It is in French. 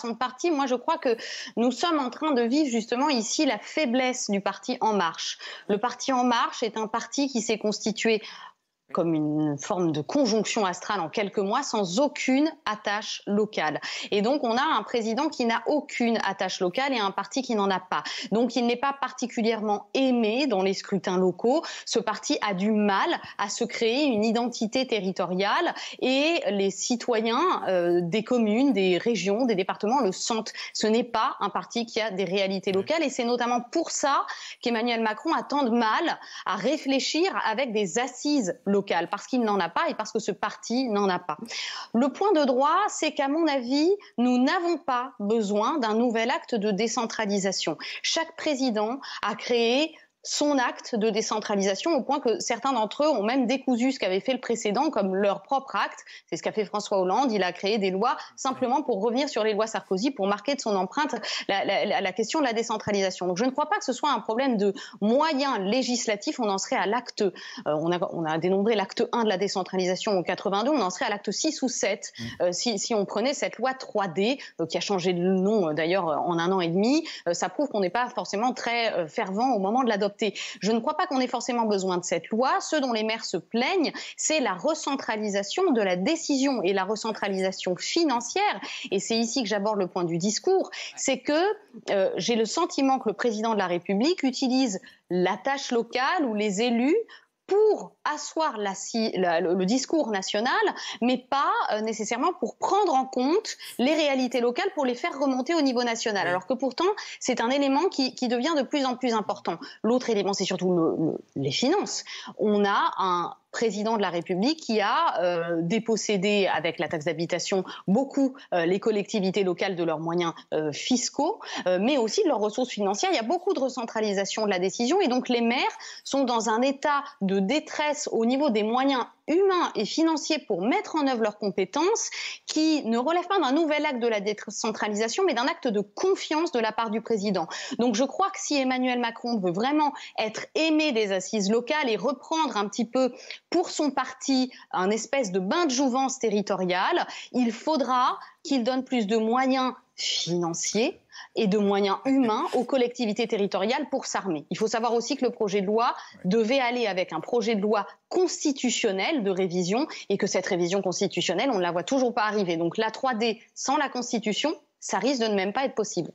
son parti, moi je crois que nous sommes en train de vivre justement ici la faiblesse du parti En Marche. Le parti En Marche est un parti qui s'est constitué comme une forme de conjonction astrale en quelques mois, sans aucune attache locale. Et donc, on a un président qui n'a aucune attache locale et un parti qui n'en a pas. Donc, il n'est pas particulièrement aimé dans les scrutins locaux. Ce parti a du mal à se créer une identité territoriale et les citoyens des communes, des régions, des départements le sentent. Ce n'est pas un parti qui a des réalités locales et c'est notamment pour ça qu'Emmanuel Macron a tant de mal à réfléchir avec des assises locales, parce qu'il n'en a pas et parce que ce parti n'en a pas. Le point de droit, c'est qu'à mon avis, nous n'avons pas besoin d'un nouvel acte de décentralisation. Chaque président a créé son acte de décentralisation, au point que certains d'entre eux ont même décousu ce qu'avait fait le précédent comme leur propre acte. C'est ce qu'a fait François Hollande. Il a créé des lois simplement pour revenir sur les lois Sarkozy, pour marquer de son empreinte la question de la décentralisation. Donc je ne crois pas que ce soit un problème de moyens législatifs. On en serait à l'acte, on a dénombré l'acte 1 de la décentralisation en 82, on en serait à l'acte 6 ou 7 si on prenait cette loi 3D qui a changé de nom d'ailleurs en 1 an et demi. Ça prouve qu'on n'est pas forcément très fervent au moment de l'adopter. Je ne crois pas qu'on ait forcément besoin de cette loi. Ce dont les maires se plaignent, c'est la recentralisation de la décision et la recentralisation financière. Et c'est ici que j'aborde le point du discours. C'est que j'ai le sentiment que le président de la République utilise la tâche locale ou les élus pour asseoir le discours national, mais pas nécessairement pour prendre en compte les réalités locales, pour les faire remonter au niveau national. Alors que pourtant, c'est un élément qui devient de plus en plus important. L'autre élément, c'est surtout les finances. On a un président de la République qui a dépossédé avec la taxe d'habitation beaucoup les collectivités locales de leurs moyens fiscaux, mais aussi de leurs ressources financières. Il y a beaucoup de recentralisation de la décision et donc les maires sont dans un état de détresse au niveau des moyens humains et financiers pour mettre en œuvre leurs compétences, qui ne relève pas d'un nouvel acte de la décentralisation, mais d'un acte de confiance de la part du président. Donc je crois que si Emmanuel Macron veut vraiment être aimé des assises locales et reprendre un petit peu pour son parti un espèce de bain de jouvence territorial, il faudra qu'il donne plus de moyens financiers et de moyens humains aux collectivités territoriales pour s'armer. Il faut savoir aussi que le projet de loi devait aller avec un projet de loi constitutionnel de révision et que cette révision constitutionnelle, on ne la voit toujours pas arriver. Donc la 3D sans la Constitution, ça risque de ne même pas être possible.